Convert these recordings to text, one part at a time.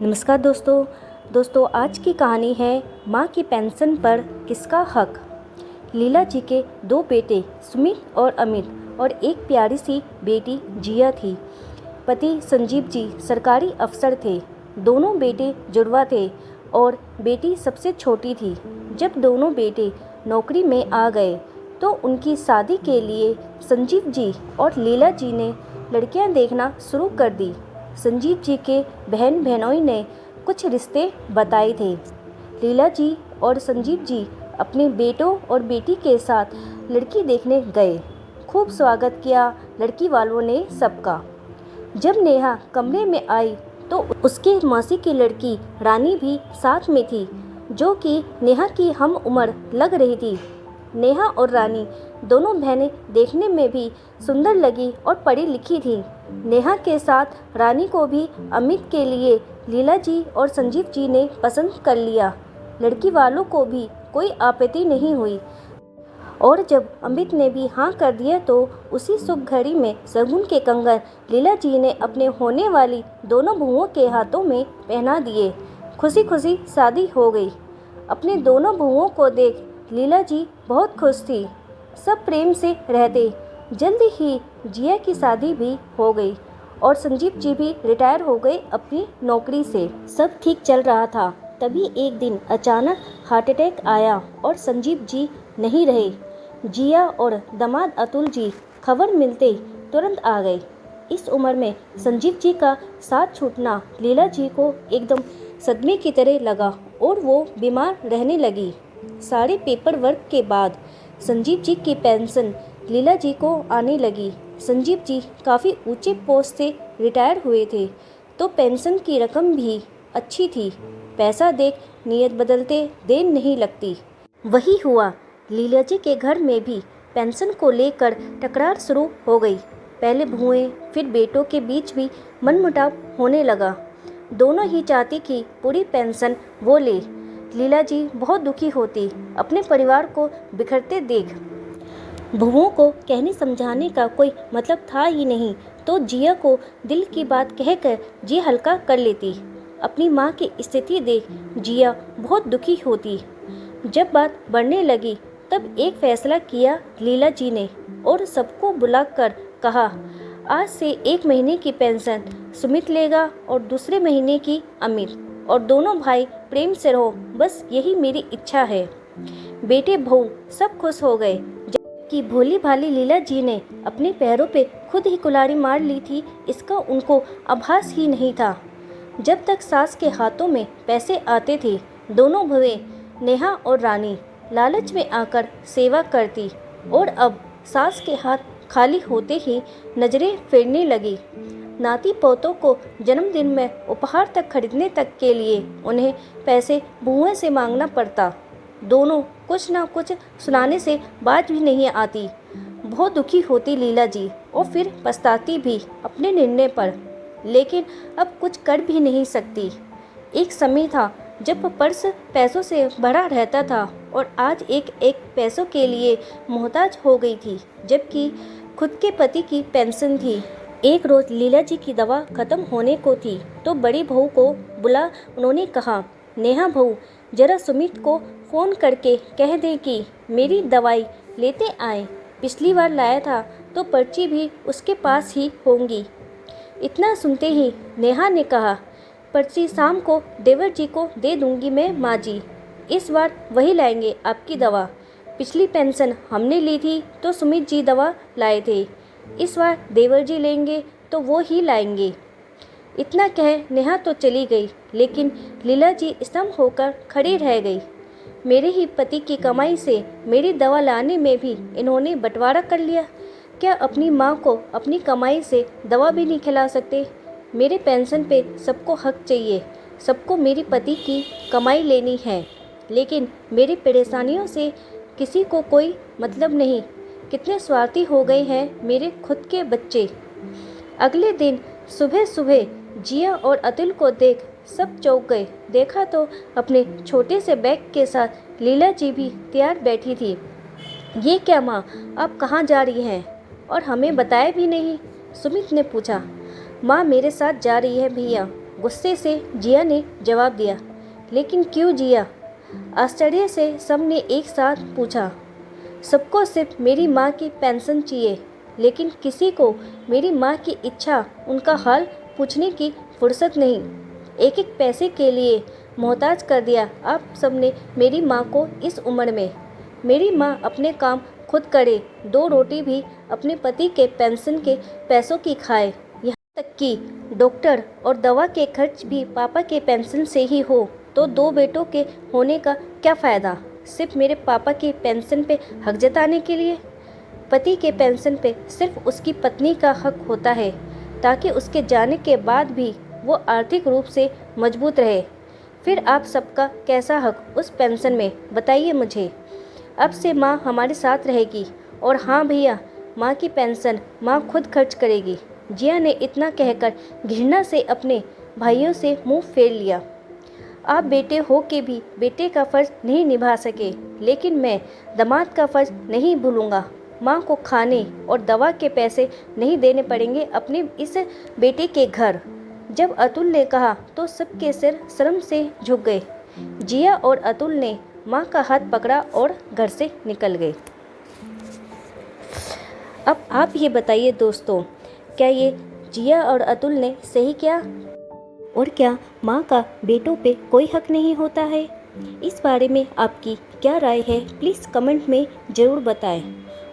नमस्कार दोस्तों आज की कहानी है माँ की पेंशन पर किसका हक। लीला जी के दो बेटे सुमित और अमित और एक प्यारी सी बेटी जिया थी। पति संजीव जी सरकारी अफसर थे। दोनों बेटे जुड़वा थे और बेटी सबसे छोटी थी। जब दोनों बेटे नौकरी में आ गए तो उनकी शादी के लिए संजीव जी और लीला जी ने लड़कियां देखना शुरू कर दी। संजीव जी के बहन बहनोई ने कुछ रिश्ते बताए थे। लीला जी और संजीव जी अपने बेटों और बेटी के साथ लड़की देखने गए। खूब स्वागत किया लड़की वालों ने सबका। जब नेहा कमरे में आई तो उसके मौसी की लड़की रानी भी साथ में थी, जो कि नेहा की हम उम्र लग रही थी। नेहा और रानी दोनों बहनें देखने में भी सुंदर लगी और पढ़ी लिखी थीं। नेहा के साथ रानी को भी अमित के लिए लीला जी और संजीव जी ने पसंद कर लिया। लड़की वालों को भी कोई आपत्ति नहीं हुई और जब अमित ने भी हाँ कर दिया तो उसी शुभ घड़ी में शगुन के कंगन लीला जी ने अपने होने वाली दोनों बहुओं के हाथों में पहना दिए। खुशी खुशी शादी हो गई। अपने दोनों बहुओं को देख लीला जी बहुत खुश थी। सब प्रेम से रहते। जल्दी ही जिया की शादी भी हो गई और संजीव जी भी रिटायर हो गए अपनी नौकरी से। सब ठीक चल रहा था। तभी एक दिन अचानक हार्ट अटैक आया और संजीव जी नहीं रहे। जिया और दामाद अतुल जी खबर मिलते तुरंत आ गए। इस उम्र में संजीव जी का साथ छूटना लीला जी को एकदम सदमे की तरह लगा और वो बीमार रहने लगी। सारे पेपर वर्क के बाद संजीव जी की पेंशन लीला जी को आने लगी। संजीव जी काफ़ी ऊंचे पोस्ट से रिटायर हुए थे तो पेंशन की रकम भी अच्छी थी। पैसा देख नीयत बदलते देर नहीं लगती। वही हुआ लीला जी के घर में भी पेंशन को लेकर टकरार शुरू हो गई। पहले बहुएं फिर बेटों के बीच भी मनमुटाव होने लगा। दोनों ही चाहती कि पूरी पेंशन वो ले। लीला जी बहुत दुखी होती अपने परिवार को बिखरते देख। बहुओं को कहने समझाने का कोई मतलब था ही नहीं तो जिया को दिल की बात कहकर जी हल्का कर लेती। अपनी माँ की स्थिति देख जिया बहुत दुखी होती। जब बात बढ़ने लगी तब एक फैसला किया लीला जी ने और सबको बुलाकर कहा, आज से 1 महीने की पेंशन सुमित लेगा और दूसरे महीने की अमित, और दोनों भाई प्रेम से रहो, बस यही मेरी इच्छा है। बेटे बहू सब खुश हो गए। जबकि भोली भाली लीला जी ने अपने पैरों पे खुद ही कुल्हाड़ी मार ली थी, इसका उनको आभास ही नहीं था। जब तक सास के हाथों में पैसे आते थे दोनों बहुएं नेहा और रानी लालच में आकर सेवा करती और अब सास के हाथ खाली होते ही नजरें फेरने लगी। नाती पोतों को जन्मदिन में उपहार तक खरीदने तक के लिए उन्हें पैसे बुआ से मांगना पड़ता। दोनों कुछ ना कुछ सुनाने से बात भी नहीं आती। बहुत दुखी होती लीला जी और फिर पछताती भी अपने निर्णय पर, लेकिन अब कुछ कर भी नहीं सकती। एक समय था जब पर्स पैसों से भरा रहता था और आज एक एक पैसों के लिए मोहताज हो गई थी, जबकि खुद के पति की पेंशन थी। एक रोज़ लीला जी की दवा ख़त्म होने को थी तो बड़ी बहू को बुला उन्होंने कहा, नेहा बहू जरा सुमित को फ़ोन करके कह दें कि मेरी दवाई लेते आए। पिछली बार लाया था तो पर्ची भी उसके पास ही होंगी। इतना सुनते ही नेहा ने कहा, पर्ची शाम को देवर जी को दे दूंगी मैं माँ जी। इस बार वही लाएंगे आपकी दवा। पिछली पेंशन हमने ली थी तो सुमित जी दवा लाए थे। इस बार देवर जी लेंगे तो वो ही लाएंगे। इतना कह नेहा तो चली गई, लेकिन लीला जी स्तंभ होकर खड़ी रह गई। मेरे ही पति की कमाई से मेरी दवा लाने में भी इन्होंने बंटवारा कर लिया। क्या अपनी माँ को अपनी कमाई से दवा भी नहीं खिला सकते? मेरे पेंशन पे सबको हक चाहिए। सबको मेरी पति की कमाई लेनी है, लेकिन मेरी परेशानियों से किसी को कोई मतलब नहीं। कितने स्वार्थी हो गए हैं मेरे खुद के बच्चे। अगले दिन सुबह सुबह जिया और अतुल को देख सब चौंक गए। देखा तो अपने छोटे से बैग के साथ लीला जी भी तैयार बैठी थी। ये क्या माँ, आप कहाँ जा रही हैं और हमें बताया भी नहीं? सुमित ने पूछा। माँ मेरे साथ जा रही है भैया, गुस्से से जिया ने जवाब दिया। लेकिन क्यों जिया? आश्चर्य से सबने एक साथ पूछा। सबको सिर्फ मेरी माँ की पेंशन चाहिए, लेकिन किसी को मेरी माँ की इच्छा, उनका हाल पूछने की फुर्सत नहीं। एक एक पैसे के लिए मोहताज कर दिया आप सबने मेरी माँ को इस उम्र में। मेरी माँ अपने काम खुद करे, 2 रोटी भी अपने पति के पेंशन के पैसों की खाए, यहाँ तक कि डॉक्टर और दवा के खर्च भी पापा के पेंशन से ही हो। तो 2 बेटों के होने का क्या फ़ायदा? सिर्फ मेरे पापा की पेंशन पे हक जताने के लिए। पति के पेंशन पे सिर्फ उसकी पत्नी का हक होता है, ताकि उसके जाने के बाद भी वो आर्थिक रूप से मजबूत रहे। फिर आप सबका कैसा हक उस पेंशन में, बताइए मुझे। अब से माँ हमारे साथ रहेगी, और हाँ भैया, माँ की पेंशन माँ खुद खर्च करेगी। जिया ने इतना कहकर घृणा से अपने भाइयों से मुंह फेर लिया। आप बेटे हो के भी बेटे का फ़र्ज़ नहीं निभा सके, लेकिन मैं दामाद का फ़र्ज़ नहीं भूलूंगा। माँ को खाने और दवा के पैसे नहीं देने पड़ेंगे अपने इस बेटे के घर। जब अतुल ने कहा तो सबके सिर शर्म से झुक गए। जिया और अतुल ने माँ का हाथ पकड़ा और घर से निकल गए। अब आप ये बताइए दोस्तों, क्या ये जिया और अतुल ने सही किया? और क्या माँ का बेटों पे कोई हक नहीं होता है? इस बारे में आपकी क्या राय है, प्लीज़ कमेंट में ज़रूर बताएं।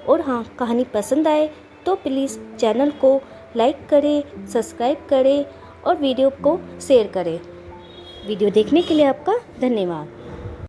और हाँ, कहानी पसंद आए तो प्लीज़ चैनल को लाइक करें, सब्सक्राइब करें और वीडियो को शेयर करें। वीडियो देखने के लिए आपका धन्यवाद।